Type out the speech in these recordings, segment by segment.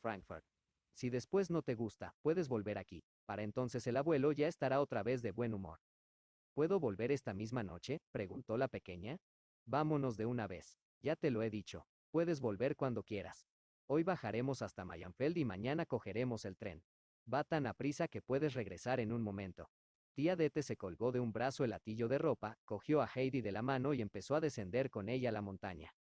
Frankfurt. Si después no te gusta, puedes volver aquí. Para entonces el abuelo ya estará otra vez de buen humor. ¿Puedo volver esta misma noche?, preguntó la pequeña. Vámonos de una vez. Ya te lo he dicho. Puedes volver cuando quieras. Hoy bajaremos hasta Mayenfeld y mañana cogeremos el tren. Va tan aprisa que puedes regresar en un momento. Tía Dete se colgó de un brazo el atillo de ropa, cogió a Heidi de la mano y empezó a descender con ella la montaña.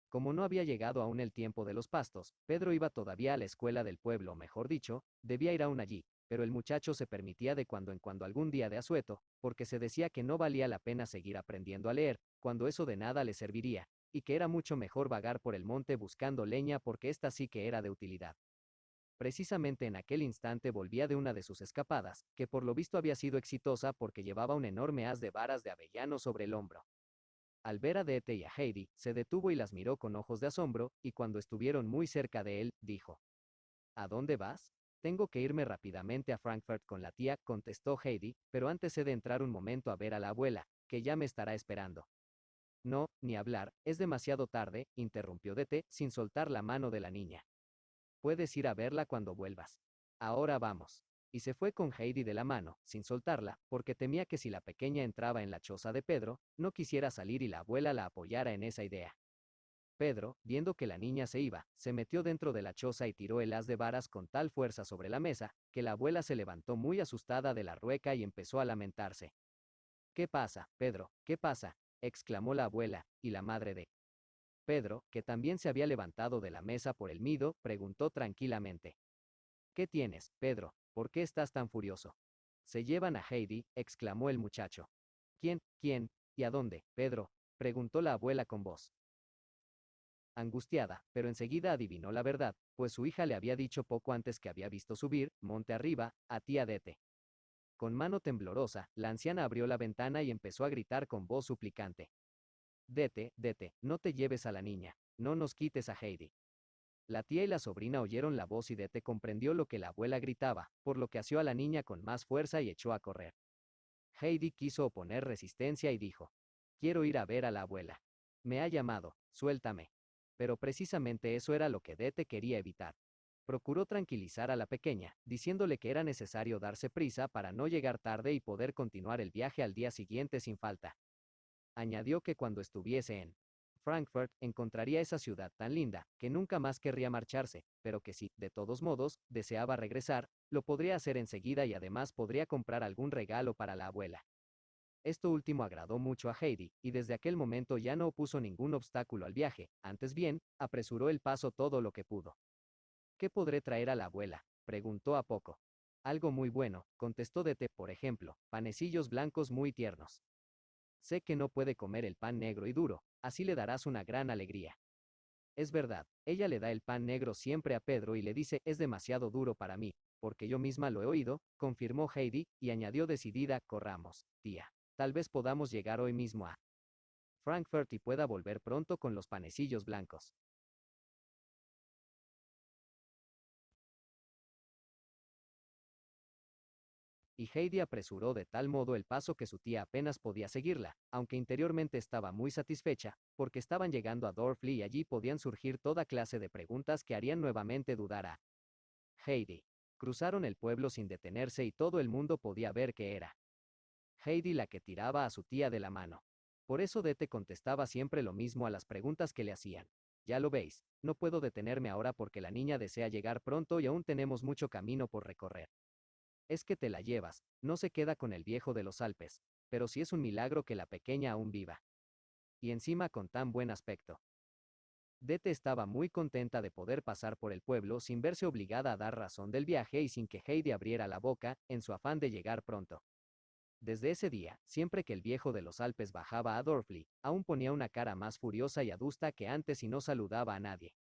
Como no había llegado aún el tiempo de los pastos, Pedro iba todavía a la escuela del pueblo, mejor dicho, debía ir aún allí, pero el muchacho se permitía de cuando en cuando algún día de asueto, porque se decía que no valía la pena seguir aprendiendo a leer, cuando eso de nada le serviría, y que era mucho mejor vagar por el monte buscando leña porque ésta sí que era de utilidad. Precisamente en aquel instante volvía de una de sus escapadas, que por lo visto había sido exitosa porque llevaba un enorme haz de varas de avellano sobre el hombro. Al ver a Dete y a Heidi, se detuvo y las miró con ojos de asombro, y cuando estuvieron muy cerca de él, dijo: ¿A dónde vas? Tengo que irme rápidamente a Frankfurt con la tía, contestó Heidi, pero antes he de entrar un momento a ver a la abuela, que ya me estará esperando. No, ni hablar, es demasiado tarde, interrumpió Dete, sin soltar la mano de la niña. Puedes ir a verla cuando vuelvas. Ahora vamos. Y se fue con Heidi de la mano, sin soltarla, porque temía que si la pequeña entraba en la choza de Pedro, no quisiera salir y la abuela la apoyara en esa idea. Pedro, viendo que la niña se iba, se metió dentro de la choza y tiró el haz de varas con tal fuerza sobre la mesa, que la abuela se levantó muy asustada de la rueca y empezó a lamentarse. ¿Qué pasa, Pedro? ¿Qué pasa?, exclamó la abuela, y la madre de Pedro, que también se había levantado de la mesa por el mido, preguntó tranquilamente. ¿Qué tienes, Pedro? ¿Por qué estás tan furioso? Se llevan a Heidi, exclamó el muchacho. ¿Quién? ¿Quién? ¿Y a dónde, Pedro?, preguntó la abuela con voz angustiada, pero enseguida adivinó la verdad, pues su hija le había dicho poco antes que había visto subir, monte arriba, a tía Dete. Con mano temblorosa, la anciana abrió la ventana y empezó a gritar con voz suplicante. Dete, Dete, no te lleves a la niña, no nos quites a Heidi. La tía y la sobrina oyeron la voz y Dete comprendió lo que la abuela gritaba, por lo que asió a la niña con más fuerza y echó a correr. Heidi quiso oponer resistencia y dijo: Quiero ir a ver a la abuela. Me ha llamado, suéltame. Pero precisamente eso era lo que Dete quería evitar. Procuró tranquilizar a la pequeña, diciéndole que era necesario darse prisa para no llegar tarde y poder continuar el viaje al día siguiente sin falta. Añadió que cuando estuviese en Frankfurt encontraría esa ciudad tan linda, que nunca más querría marcharse, pero que si, de todos modos, deseaba regresar, lo podría hacer enseguida y además podría comprar algún regalo para la abuela. Esto último agradó mucho a Heidi, y desde aquel momento ya no opuso ningún obstáculo al viaje, antes bien, apresuró el paso todo lo que pudo. ¿Qué podré traer a la abuela?, preguntó a poco. Algo muy bueno, contestó Dete, por ejemplo, panecillos blancos muy tiernos. Sé que no puede comer el pan negro y duro, así le darás una gran alegría. Es verdad, ella le da el pan negro siempre a Pedro y le dice: es demasiado duro para mí, porque yo misma lo he oído, confirmó Heidi, y añadió decidida: corramos, tía. Tal vez podamos llegar hoy mismo a Frankfurt y pueda volver pronto con los panecillos blancos. Y Heidi apresuró de tal modo el paso que su tía apenas podía seguirla, aunque interiormente estaba muy satisfecha, porque estaban llegando a Dorfli y allí podían surgir toda clase de preguntas que harían nuevamente dudar a Heidi. Cruzaron el pueblo sin detenerse y todo el mundo podía ver que era Heidi la que tiraba a su tía de la mano. Por eso Dete contestaba siempre lo mismo a las preguntas que le hacían. Ya lo veis, no puedo detenerme ahora porque la niña desea llegar pronto y aún tenemos mucho camino por recorrer. Es que te la llevas, no se queda con el viejo de los Alpes, pero sí es un milagro que la pequeña aún viva. Y encima con tan buen aspecto. Dete estaba muy contenta de poder pasar por el pueblo sin verse obligada a dar razón del viaje y sin que Heidi abriera la boca, en su afán de llegar pronto. Desde ese día, siempre que el viejo de los Alpes bajaba a Dorfli, aún ponía una cara más furiosa y adusta que antes y no saludaba a nadie.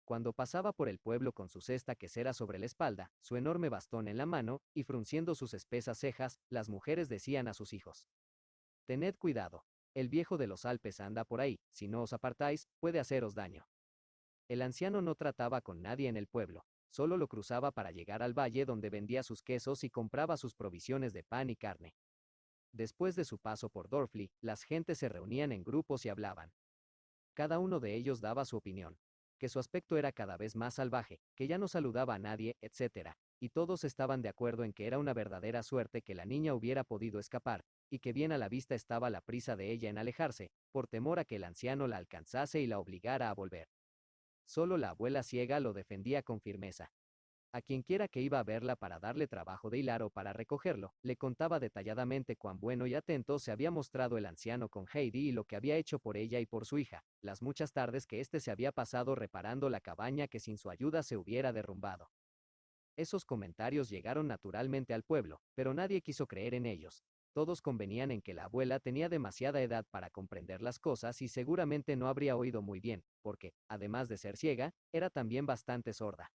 Cuando pasaba por el pueblo con su cesta quesera sobre la espalda, su enorme bastón en la mano, y frunciendo sus espesas cejas, las mujeres decían a sus hijos: Tened cuidado. El viejo de los Alpes anda por ahí, si no os apartáis, puede haceros daño. El anciano no trataba con nadie en el pueblo, solo lo cruzaba para llegar al valle donde vendía sus quesos y compraba sus provisiones de pan y carne. Después de su paso por Dorfli, las gentes se reunían en grupos y hablaban. Cada uno de ellos daba su opinión. que su aspecto era cada vez más salvaje, que ya no saludaba a nadie, etc. Y todos estaban de acuerdo en que era una verdadera suerte que la niña hubiera podido escapar, y que bien a la vista estaba la prisa de ella en alejarse, por temor a que el anciano la alcanzase y la obligara a volver. Solo la abuela ciega lo defendía con firmeza. A quienquiera que iba a verla para darle trabajo de hilar o para recogerlo, le contaba detalladamente cuán bueno y atento se había mostrado el anciano con Heidi y lo que había hecho por ella y por su hija, las muchas tardes que éste se había pasado reparando la cabaña que sin su ayuda se hubiera derrumbado. Esos comentarios llegaron naturalmente al pueblo, pero nadie quiso creer en ellos. Todos convenían en que la abuela tenía demasiada edad para comprender las cosas y seguramente no habría oído muy bien, porque, además de ser ciega, era también bastante sorda.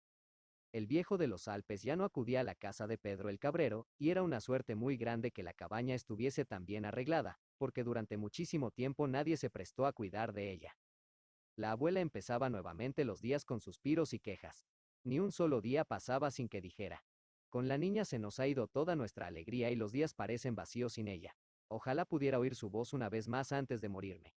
El viejo de los Alpes ya no acudía a la casa de Pedro el Cabrero, y era una suerte muy grande que la cabaña estuviese tan bien arreglada, porque durante muchísimo tiempo nadie se prestó a cuidar de ella. La abuela empezaba nuevamente los días con suspiros y quejas. Ni un solo día pasaba sin que dijera: con la niña se nos ha ido toda nuestra alegría y los días parecen vacíos sin ella. Ojalá pudiera oír su voz una vez más antes de morirme.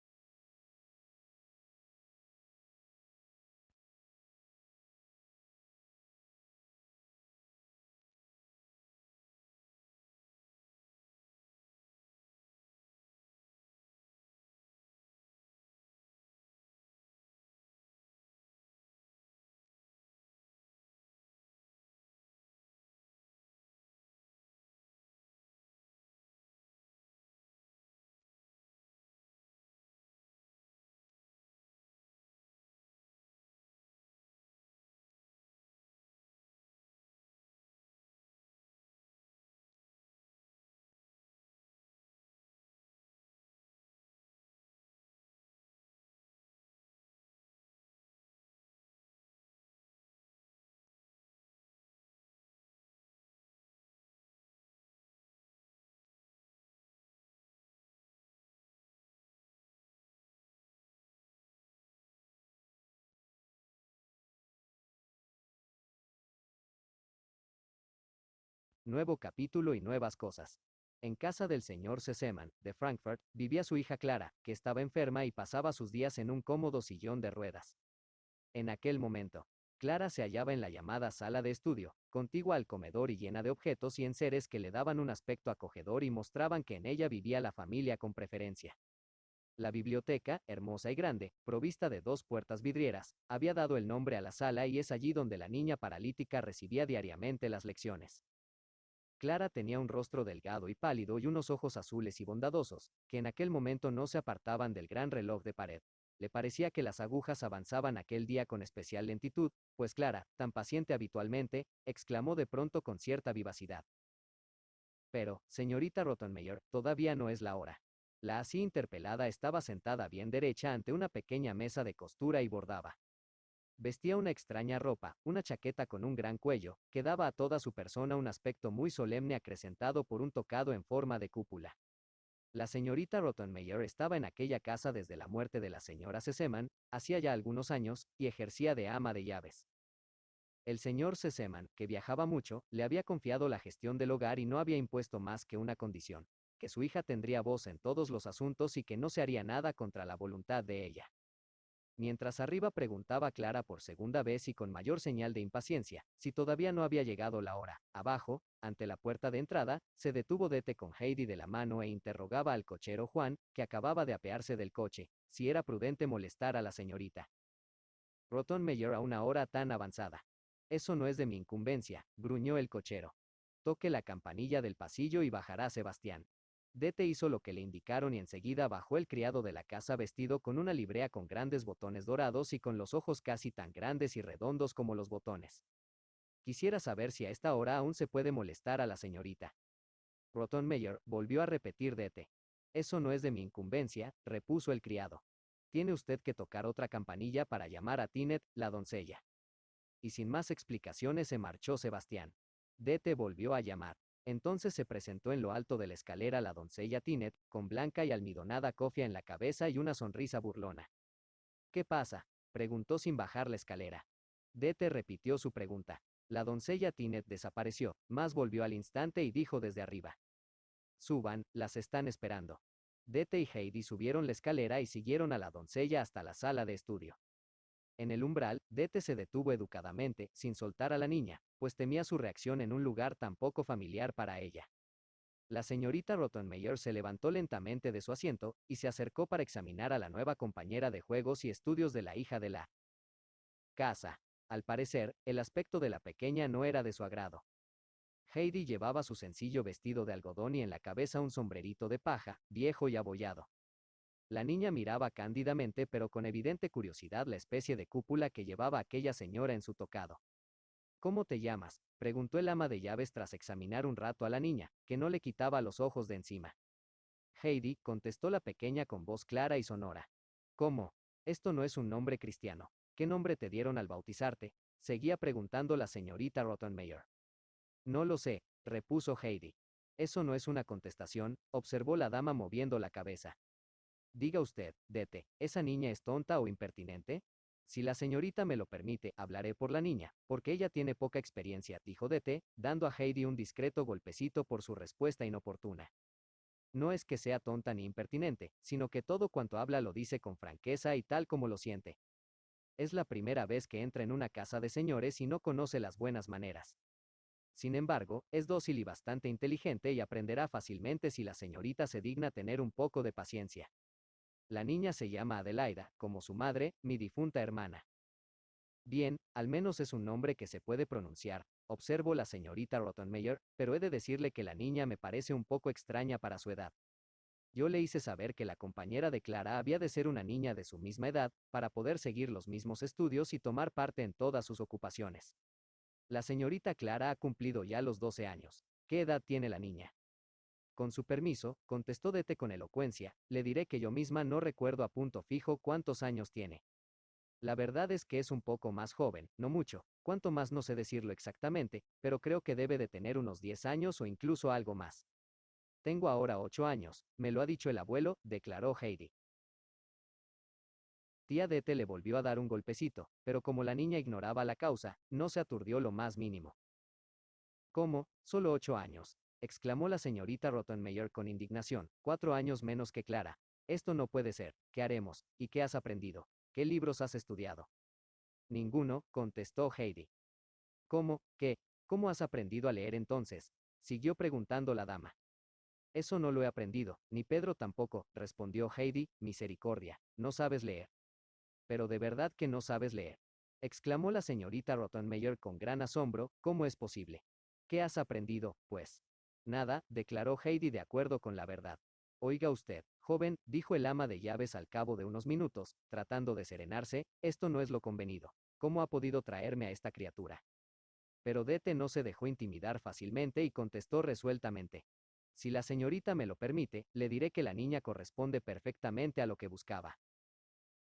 Nuevo capítulo y nuevas cosas. En casa del señor Sesemann, de Frankfurt, vivía su hija Clara, que estaba enferma y pasaba sus días en un cómodo sillón de ruedas. En aquel momento, Clara se hallaba en la llamada sala de estudio, contigua al comedor y llena de objetos y enseres que le daban un aspecto acogedor y mostraban que en ella vivía la familia con preferencia. La biblioteca, hermosa y grande, provista de dos puertas vidrieras, había dado el nombre a la sala y es allí donde la niña paralítica recibía diariamente las lecciones. Clara tenía un rostro delgado y pálido y unos ojos azules y bondadosos, que en aquel momento no se apartaban del gran reloj de pared. Le parecía que las agujas avanzaban aquel día con especial lentitud, pues Clara, tan paciente habitualmente, exclamó de pronto con cierta vivacidad: pero, señorita Rottenmeier, todavía no es la hora. La así interpelada estaba sentada bien derecha ante una pequeña mesa de costura y bordaba. Vestía una extraña ropa, una chaqueta con un gran cuello, que daba a toda su persona un aspecto muy solemne acrecentado por un tocado en forma de cúpula. La señorita Rottenmeier estaba en aquella casa desde la muerte de la señora Sesemann, hacía ya algunos años, y ejercía de ama de llaves. El señor Sesemann, que viajaba mucho, le había confiado la gestión del hogar y no había impuesto más que una condición: que su hija tendría voz en todos los asuntos y que no se haría nada contra la voluntad de ella. Mientras arriba preguntaba Clara por segunda vez y con mayor señal de impaciencia, si todavía no había llegado la hora, abajo, ante la puerta de entrada, se detuvo Dete con Heidi de la mano e interrogaba al cochero Juan, que acababa de apearse del coche, si era prudente molestar a la señorita Rottenmeier a una hora tan avanzada. Eso no es de mi incumbencia, gruñó el cochero. Toque la campanilla del pasillo y bajará Sebastián. Dete hizo lo que le indicaron y enseguida bajó el criado de la casa vestido con una librea con grandes botones dorados y con los ojos casi tan grandes y redondos como los botones. Quisiera saber si a esta hora aún se puede molestar a la señorita Rottenmeier, volvió a repetir Dete. Eso no es de mi incumbencia, repuso el criado. Tiene usted que tocar otra campanilla para llamar a Tinet, la doncella. Y sin más explicaciones se marchó Sebastián. Dete volvió a llamar. Entonces se presentó en lo alto de la escalera la doncella Tinet, con blanca y almidonada cofia en la cabeza y una sonrisa burlona. ¿Qué pasa?, preguntó sin bajar la escalera. Dete repitió su pregunta. La doncella Tinet desapareció, mas volvió al instante y dijo desde arriba: suban, las están esperando. Dete y Heidi subieron la escalera y siguieron a la doncella hasta la sala de estudio. En el umbral, Dete se detuvo educadamente, sin soltar a la niña, pues temía su reacción en un lugar tan poco familiar para ella. La señorita Rottenmeier se levantó lentamente de su asiento y se acercó para examinar a la nueva compañera de juegos y estudios de la hija de la casa. Al parecer, el aspecto de la pequeña no era de su agrado. Heidi llevaba su sencillo vestido de algodón y en la cabeza un sombrerito de paja, viejo y abollado. La niña miraba cándidamente pero con evidente curiosidad la especie de cúpula que llevaba aquella señora en su tocado. ¿Cómo te llamas?, preguntó el ama de llaves tras examinar un rato a la niña, que no le quitaba los ojos de encima. Heidi, contestó la pequeña con voz clara y sonora. ¿Cómo? Esto no es un nombre cristiano. ¿Qué nombre te dieron al bautizarte?, seguía preguntando la señorita Rottenmeier. No lo sé, repuso Heidi. Eso no es una contestación, observó la dama moviendo la cabeza. Diga usted, Dete, ¿esa niña es tonta o impertinente? Si la señorita me lo permite, hablaré por la niña, porque ella tiene poca experiencia, dijo Dete, dando a Heidi un discreto golpecito por su respuesta inoportuna. No es que sea tonta ni impertinente, sino que todo cuanto habla lo dice con franqueza y tal como lo siente. Es la primera vez que entra en una casa de señores y no conoce las buenas maneras. Sin embargo, es dócil y bastante inteligente y aprenderá fácilmente si la señorita se digna tener un poco de paciencia. La niña se llama Adelaida, como su madre, mi difunta hermana. Bien, al menos es un nombre que se puede pronunciar, observó la señorita Rottenmeier, pero he de decirle que la niña me parece un poco extraña para su edad. Yo le hice saber que la compañera de Clara había de ser una niña de su misma edad, para poder seguir los mismos estudios y tomar parte en todas sus ocupaciones. La señorita Clara ha cumplido ya los 12 años. ¿Qué edad tiene la niña? Con su permiso, contestó Dete con elocuencia, le diré que yo misma no recuerdo a punto fijo cuántos años tiene. La verdad es que es un poco más joven, no mucho, cuanto más no sé decirlo exactamente, pero creo que debe de tener unos 10 años o incluso algo más. Tengo ahora 8 años, me lo ha dicho el abuelo, declaró Heidi. Tía Dete le volvió a dar un golpecito, pero como la niña ignoraba la causa, no se aturdió lo más mínimo. ¿Cómo? Solo 8 años, exclamó la señorita Rottenmeier con indignación, 4 años menos que Clara. Esto no puede ser, ¿qué haremos? ¿Y qué has aprendido? ¿Qué libros has estudiado? Ninguno, contestó Heidi. ¿Cómo? ¿Qué? ¿Cómo has aprendido a leer entonces?, siguió preguntando la dama. Eso no lo he aprendido, ni Pedro tampoco, respondió Heidi, misericordia, no sabes leer. Pero de verdad que no sabes leer, exclamó la señorita Rottenmeier con gran asombro, ¿cómo es posible? ¿Qué has aprendido, pues? Nada, declaró Heidi de acuerdo con la verdad. Oiga usted, joven, dijo el ama de llaves al cabo de unos minutos, tratando de serenarse, esto no es lo convenido. ¿Cómo ha podido traerme a esta criatura? Pero Dete no se dejó intimidar fácilmente y contestó resueltamente. Si la señorita me lo permite, le diré que la niña corresponde perfectamente a lo que buscaba.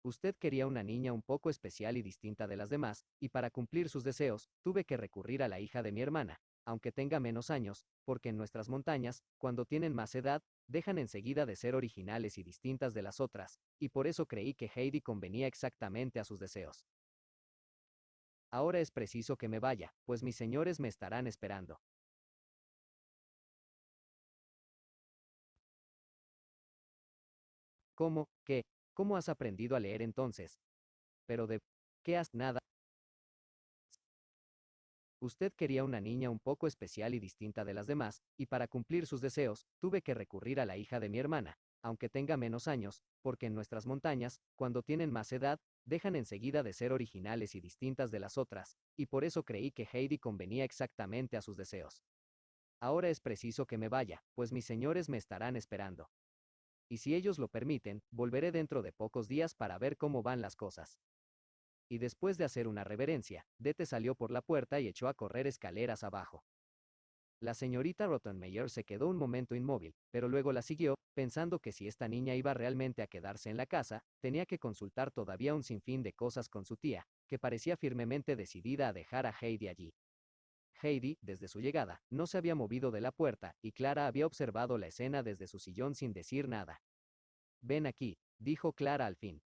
Usted quería una niña un poco especial y distinta de las demás, y para cumplir sus deseos, tuve que recurrir a la hija de mi hermana, aunque tenga menos años, porque en nuestras montañas, cuando tienen más edad, dejan enseguida de ser originales y distintas de las otras, y por eso creí que Heidi convenía exactamente a sus deseos. Ahora es preciso que me vaya, pues mis señores me estarán esperando. ¿Cómo? ¿Qué? ¿Cómo has aprendido a leer entonces? Pero de ¿qué has nada? Usted quería una niña un poco especial y distinta de las demás, y para cumplir sus deseos, tuve que recurrir a la hija de mi hermana, aunque tenga menos años, porque en nuestras montañas, cuando tienen más edad, dejan enseguida de ser originales y distintas de las otras, y por eso creí que Heidi convenía exactamente a sus deseos. Ahora es preciso que me vaya, pues mis señores me estarán esperando. Y si ellos lo permiten, volveré dentro de pocos días para ver cómo van las cosas. Y después de hacer una reverencia, Dete salió por la puerta y echó a correr escaleras abajo. La señorita Rottenmeier se quedó un momento inmóvil, pero luego la siguió, pensando que si esta niña iba realmente a quedarse en la casa, tenía que consultar todavía un sinfín de cosas con su tía, que parecía firmemente decidida a dejar a Heidi allí. Heidi, desde su llegada, no se había movido de la puerta, y Clara había observado la escena desde su sillón sin decir nada. Ven aquí, dijo Clara al fin.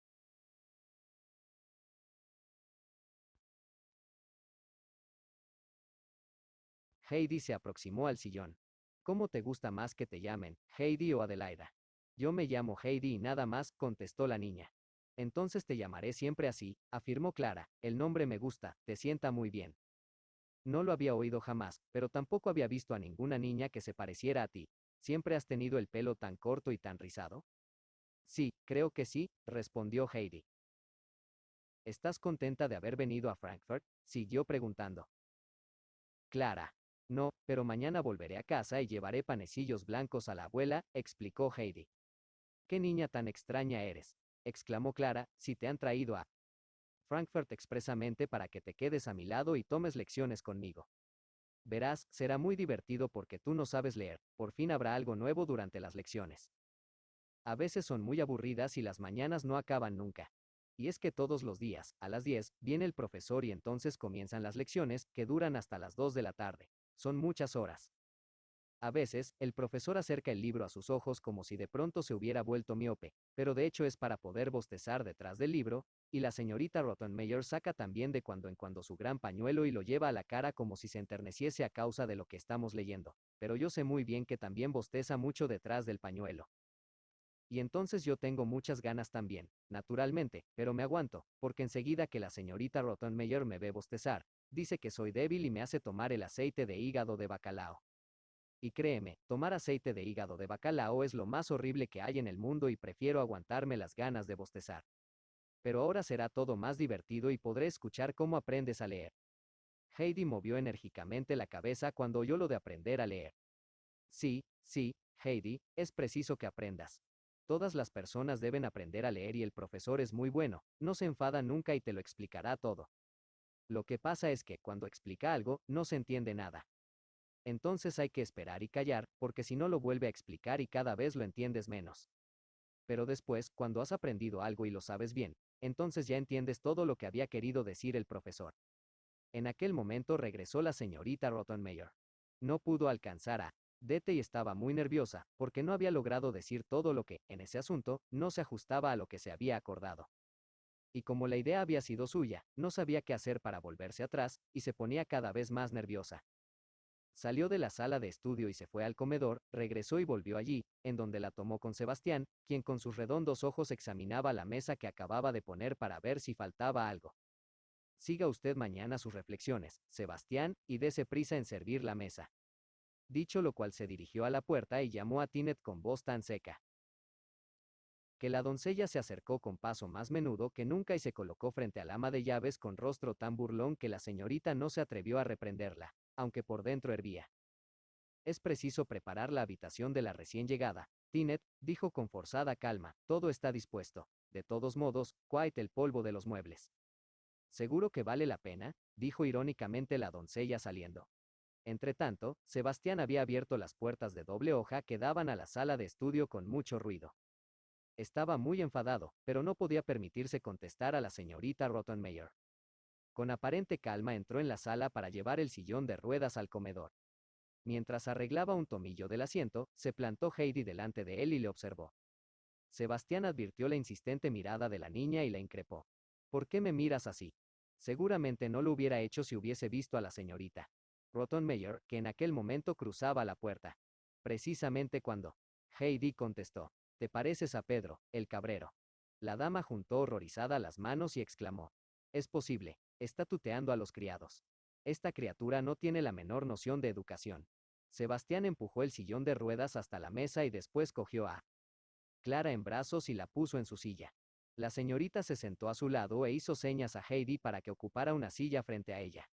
Heidi se aproximó al sillón. ¿Cómo te gusta más que te llamen, Heidi o Adelaida? Yo me llamo Heidi y nada más, contestó la niña. Entonces te llamaré siempre así, afirmó Clara, el nombre me gusta, te sienta muy bien. No lo había oído jamás, pero tampoco había visto a ninguna niña que se pareciera a ti. ¿Siempre has tenido el pelo tan corto y tan rizado? Sí, creo que sí, respondió Heidi. ¿Estás contenta de haber venido a Frankfurt? Siguió preguntando. Clara. No, pero mañana volveré a casa y llevaré panecillos blancos a la abuela, explicó Heidi. ¿Qué niña tan extraña eres? Exclamó Clara, si te han traído a Frankfurt expresamente para que te quedes a mi lado y tomes lecciones conmigo. Verás, será muy divertido porque tú no sabes leer, por fin habrá algo nuevo durante las lecciones. A veces son muy aburridas y las mañanas no acaban nunca. Y es que todos los días, a las 10, viene el profesor y entonces comienzan las lecciones, que duran hasta las 2 de la tarde. Son muchas horas. A veces, el profesor acerca el libro a sus ojos como si de pronto se hubiera vuelto miope, pero de hecho es para poder bostezar detrás del libro, y la señorita Rottenmeier saca también de cuando en cuando su gran pañuelo y lo lleva a la cara como si se enterneciese a causa de lo que estamos leyendo, pero yo sé muy bien que también bosteza mucho detrás del pañuelo. Y entonces yo tengo muchas ganas también, naturalmente, pero me aguanto, porque enseguida que la señorita Rottenmeier me ve bostezar, dice que soy débil y me hace tomar el aceite de hígado de bacalao. Y créeme, tomar aceite de hígado de bacalao es lo más horrible que hay en el mundo y prefiero aguantarme las ganas de bostezar. Pero ahora será todo más divertido y podré escuchar cómo aprendes a leer. Heidi movió enérgicamente la cabeza cuando oyó lo de aprender a leer. Sí, sí, Heidi, es preciso que aprendas. Todas las personas deben aprender a leer y el profesor es muy bueno, no se enfada nunca y te lo explicará todo. Lo que pasa es que, cuando explica algo, no se entiende nada. Entonces hay que esperar y callar, porque si no lo vuelve a explicar y cada vez lo entiendes menos. Pero después, cuando has aprendido algo y lo sabes bien, entonces ya entiendes todo lo que había querido decir el profesor. En aquel momento regresó la señorita Rottenmeier. No pudo alcanzar a Dete y estaba muy nerviosa, porque no había logrado decir todo lo que, en ese asunto, no se ajustaba a lo que se había acordado. Y como la idea había sido suya, no sabía qué hacer para volverse atrás, y se ponía cada vez más nerviosa. Salió de la sala de estudio y se fue al comedor, regresó y volvió allí, en donde la tomó con Sebastián, quien con sus redondos ojos examinaba la mesa que acababa de poner para ver si faltaba algo. Siga usted mañana sus reflexiones, Sebastián, y dese prisa en servir la mesa. Dicho lo cual se dirigió a la puerta y llamó a Tinet con voz tan seca, que la doncella se acercó con paso más menudo que nunca y se colocó frente al ama de llaves con rostro tan burlón que la señorita no se atrevió a reprenderla, aunque por dentro hervía. Es preciso preparar la habitación de la recién llegada. Tinet, dijo con forzada calma, todo está dispuesto. De todos modos, cuite el polvo de los muebles. ¿Seguro que vale la pena?, dijo irónicamente la doncella saliendo. Entretanto, Sebastián había abierto las puertas de doble hoja que daban a la sala de estudio con mucho ruido. Estaba muy enfadado, pero no podía permitirse contestar a la señorita Rottenmeier. Con aparente calma entró en la sala para llevar el sillón de ruedas al comedor. Mientras arreglaba un tomillo del asiento, se plantó Heidi delante de él y le observó. Sebastián advirtió la insistente mirada de la niña y la increpó. ¿Por qué me miras así? Seguramente no lo hubiera hecho si hubiese visto a la señorita Rottenmeier, que en aquel momento cruzaba la puerta. Precisamente cuando Heidi contestó. ¿Te pareces a Pedro, el cabrero? La dama juntó horrorizada las manos y exclamó. Es posible, está tuteando a los criados. Esta criatura no tiene la menor noción de educación. Sebastián empujó el sillón de ruedas hasta la mesa y después cogió a Clara en brazos y la puso en su silla. La señorita se sentó a su lado e hizo señas a Heidi para que ocupara una silla frente a ella.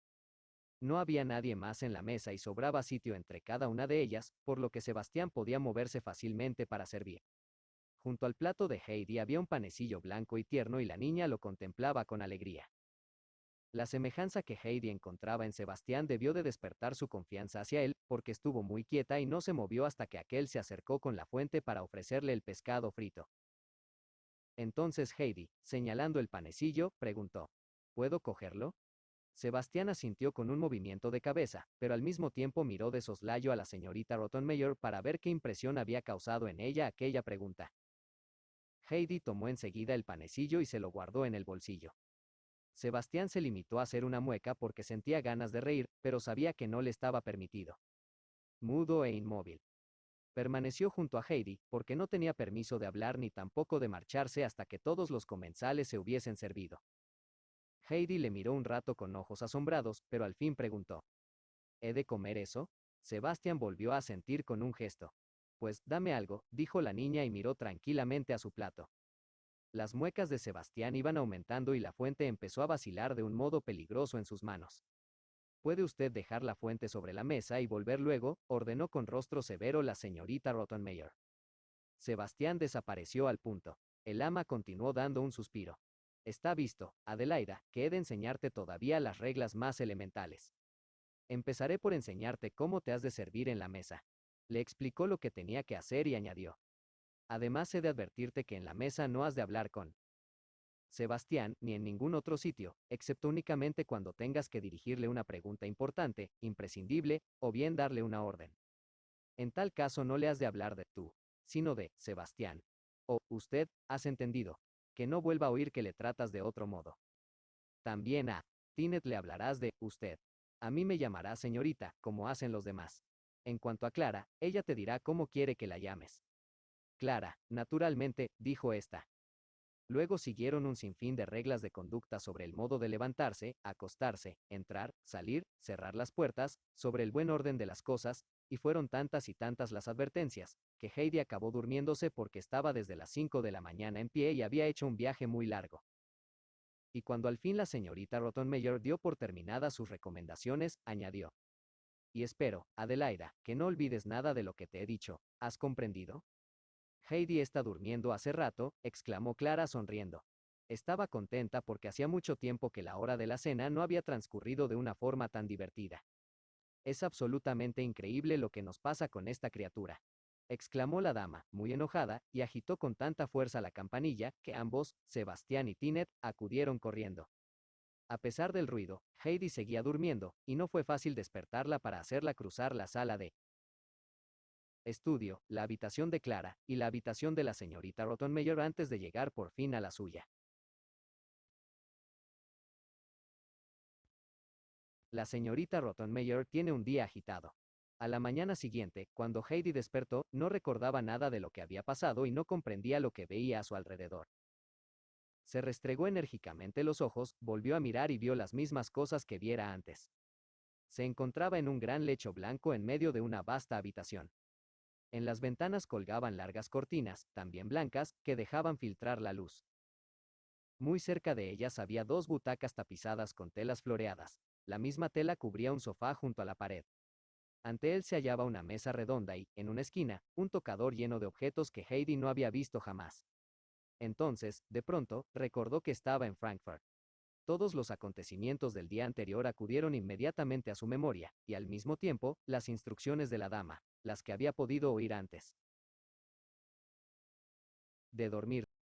No había nadie más en la mesa y sobraba sitio entre cada una de ellas, por lo que Sebastián podía moverse fácilmente para servir. Junto al plato de Heidi había un panecillo blanco y tierno y la niña lo contemplaba con alegría. La semejanza que Heidi encontraba en Sebastián debió de despertar su confianza hacia él, porque estuvo muy quieta y no se movió hasta que aquel se acercó con la fuente para ofrecerle el pescado frito. Entonces Heidi, señalando el panecillo, preguntó, ¿puedo cogerlo? Sebastián asintió con un movimiento de cabeza, pero al mismo tiempo miró de soslayo a la señorita Rottenmeier para ver qué impresión había causado en ella aquella pregunta. Heidi tomó enseguida el panecillo y se lo guardó en el bolsillo. Sebastián se limitó a hacer una mueca porque sentía ganas de reír, pero sabía que no le estaba permitido. Mudo e inmóvil. Permaneció junto a Heidi, porque no tenía permiso de hablar ni tampoco de marcharse hasta que todos los comensales se hubiesen servido. Heidi le miró un rato con ojos asombrados, pero al fin preguntó: ¿He de comer eso? Sebastián volvió a asentir con un gesto. Pues, dame algo, dijo la niña y miró tranquilamente a su plato. Las muecas de Sebastián iban aumentando y la fuente empezó a vacilar de un modo peligroso en sus manos. ¿Puede usted dejar la fuente sobre la mesa y volver luego?, ordenó con rostro severo la señorita Rottenmeier. Sebastián desapareció al punto. El ama continuó dando un suspiro. Está visto, Adelaida, que he de enseñarte todavía las reglas más elementales. Empezaré por enseñarte cómo te has de servir en la mesa. Le explicó lo que tenía que hacer y añadió: además he de advertirte que en la mesa no has de hablar con Sebastián, ni en ningún otro sitio, excepto únicamente cuando tengas que dirigirle una pregunta importante, imprescindible, o bien darle una orden. En tal caso no le has de hablar de tú, sino de Sebastián. O usted, has entendido, que no vuelva a oír que le tratas de otro modo. También a Tinet le hablarás de usted. A mí me llamarás señorita, como hacen los demás. En cuanto a Clara, ella te dirá cómo quiere que la llames. Clara, naturalmente, dijo ésta. Luego siguieron un sinfín de reglas de conducta sobre el modo de levantarse, acostarse, entrar, salir, cerrar las puertas, sobre el buen orden de las cosas, y fueron tantas y tantas las advertencias, que Heidi acabó durmiéndose porque estaba desde las 5 de la mañana en pie y había hecho un viaje muy largo. Y cuando al fin la señorita Rottenmeier dio por terminadas sus recomendaciones, añadió: y espero, Adelaida, que no olvides nada de lo que te he dicho, ¿has comprendido? Heidi está durmiendo hace rato, exclamó Clara sonriendo. Estaba contenta porque hacía mucho tiempo que la hora de la cena no había transcurrido de una forma tan divertida. Es absolutamente increíble lo que nos pasa con esta criatura, exclamó la dama, muy enojada, y agitó con tanta fuerza la campanilla, que ambos, Sebastián y Tinet, acudieron corriendo. A pesar del ruido, Heidi seguía durmiendo, y no fue fácil despertarla para hacerla cruzar la sala de estudio, la habitación de Clara, y la habitación de la señorita Rottenmeier antes de llegar por fin a la suya. La señorita Rottenmeier tiene un día agitado. A la mañana siguiente, cuando Heidi despertó, no recordaba nada de lo que había pasado y no comprendía lo que veía a su alrededor. Se restregó enérgicamente los ojos, volvió a mirar y vio las mismas cosas que viera antes. Se encontraba en un gran lecho blanco en medio de una vasta habitación. En las ventanas colgaban largas cortinas, también blancas, que dejaban filtrar la luz. Muy cerca de ellas había dos butacas tapizadas con telas floreadas. La misma tela cubría un sofá junto a la pared. Ante él se hallaba una mesa redonda y, en una esquina, un tocador lleno de objetos que Heidi no había visto jamás. Entonces, de pronto, recordó que estaba en Frankfurt. Todos los acontecimientos del día anterior acudieron inmediatamente a su memoria, y al mismo tiempo, las instrucciones de la dama, las que había podido oír antes de dormir.